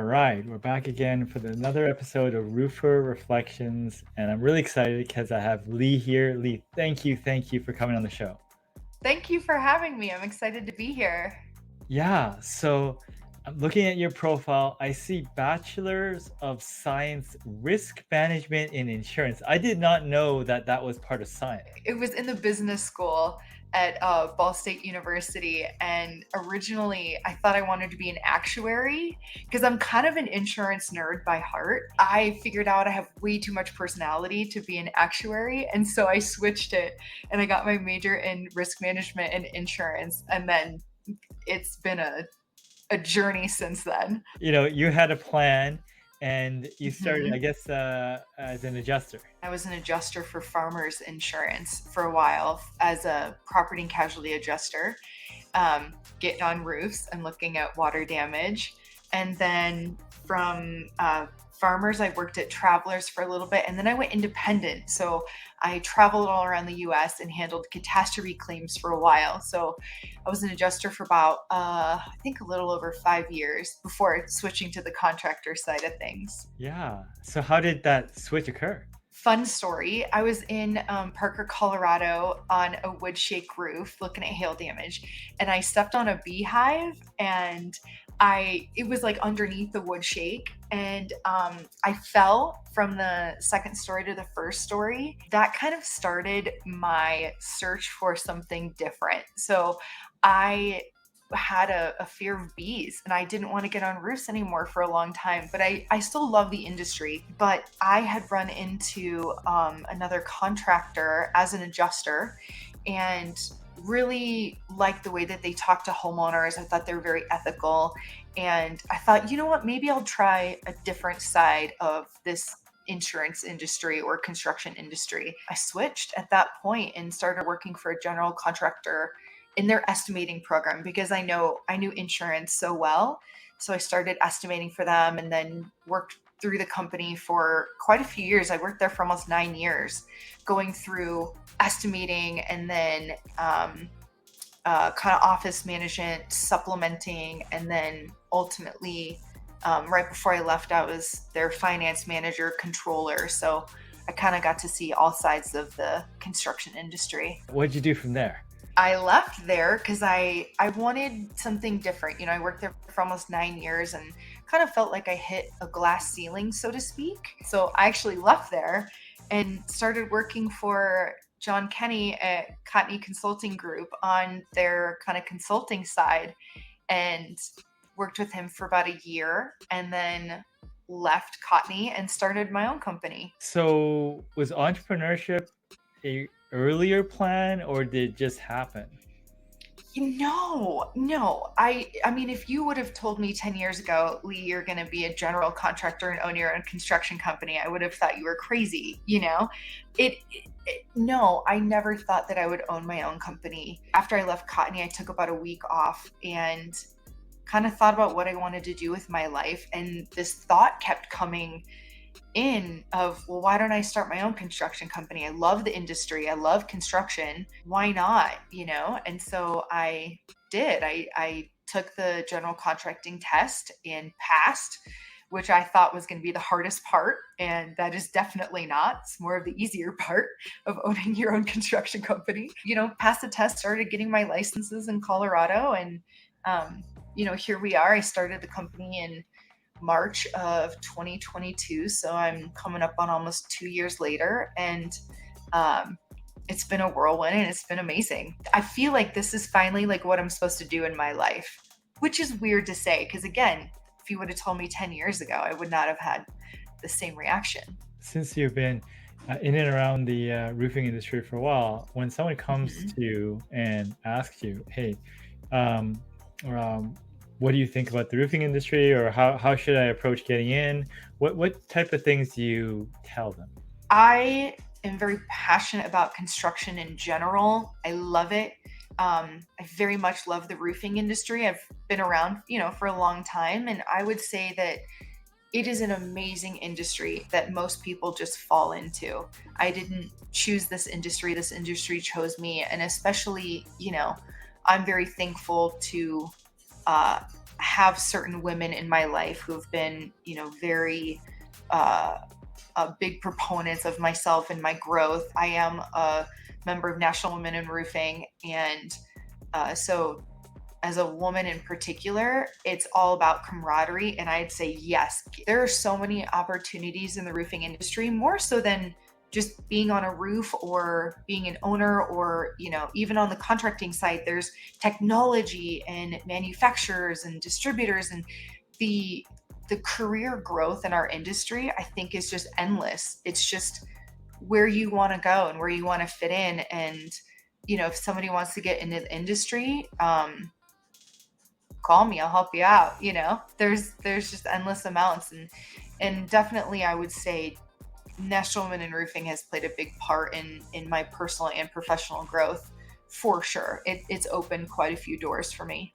right, we're back again for another episode of Roofer Reflections, and I'm really excited because I have Lee here. Lee, thank you for coming on the show. Thank you for having me. I'm excited to be here. Yeah, so I'm looking at your profile. I see Bachelor's of Science Risk Management in Insurance. I did not know that that was part of science. It was in the business school at Ball State University, and originally I thought I wanted to be an actuary because I'm kind of an insurance nerd by heart. I figured out I have way too much personality to be an actuary, and so I switched it and I got my major in risk management and insurance, and then it's been a journey since then. You had a plan and you started, I Mhm. guess, as an adjuster. I was an adjuster for farmers insurance for a while as a property and casualty adjuster, getting on roofs and looking at water damage. And then from farmers, I worked at Travelers for a little bit, and then I went independent. So I traveled all around the US and handled catastrophe claims for a while. So I was an adjuster for about, I think, a little over 5 years before switching to the contractor side of things. Yeah. So how did that switch occur? Fun story. I was in Parker, Colorado on a wood shake roof looking at hail damage, and I stepped on a beehive, and it was like underneath the wood shake, and I fell from the second story to the first story. That kind of started my search for something different. So I had a fear of bees, and I didn't want to get on roofs anymore for a long time, but I still love the industry. But I had run into another contractor as an adjuster and really liked the way that they talked to homeowners. I thought they were very ethical, and I thought, you know what, maybe I'll try a different side of this insurance industry or construction industry. I switched at that point and started working for a general contractor in their estimating program because I knew insurance so well. So I started estimating for them and then worked through the company for quite a few years. I worked there for almost 9 years, going through estimating and then kind of office management, supplementing, and then ultimately, right before I left, I was their finance manager, controller. So I kind of got to see all sides of the construction industry. What did you do from there? I left there because I wanted something different. I worked there for almost 9 years and kind of felt like I hit a glass ceiling, so to speak. So I actually left there and started working for John Kenny at Cotney Consulting Group on their kind of consulting side, and worked with him for about a year, and then left Cotney and started my own company. So was entrepreneurship a earlier plan or did it just happen? No. I mean, if you would have told me 10 years ago, Lee, you're going to be a general contractor and own your own construction company, I would have thought you were crazy. No, I never thought that I would own my own company. After I left Cotney, I took about a week off and kind of thought about what I wanted to do with my life. And this thought kept coming in of, well, why don't I start my own construction company? I love the industry. I love construction. Why not? And so I did. I took the general contracting test and passed, which I thought was going to be the hardest part. And that is definitely not. It's more of the easier part of owning your own construction company. Passed the test, started getting my licenses in Colorado. And, here we are. I started the company in March of 2022. So I'm coming up on almost 2 years later. And it's been a whirlwind and it's been amazing. I feel like this is finally like what I'm supposed to do in my life, which is weird to say. Because again, if you would have told me 10 years ago, I would not have had the same reaction. Since you've been in and around the roofing industry for a while, when someone comes to you and asks you, hey, what do you think about the roofing industry, or how should I approach getting in? What type of things do you tell them? I am very passionate about construction in general. I love it. I very much love the roofing industry. I've been around, for a long time. And I would say that it is an amazing industry that most people just fall into. I didn't choose this industry. This industry chose me. And especially, I'm very thankful to have certain women in my life who've been, very uh, big proponents of myself and my growth. I am a member of National Women in Roofing, and so as a woman in particular, it's all about camaraderie. And I'd say, yes, there are so many opportunities in the roofing industry, more so than just being on a roof or being an owner, or, even on the contracting side, there's technology and manufacturers and distributors, and the the career growth in our industry, I think, is just endless. It's just where you want to go and where you want to fit in. And, if somebody wants to get into the industry, call me, I'll help you out. There's just endless amounts. And definitely I would say National Women in Roofing has played a big part in my personal and professional growth, for sure. It's opened quite a few doors for me.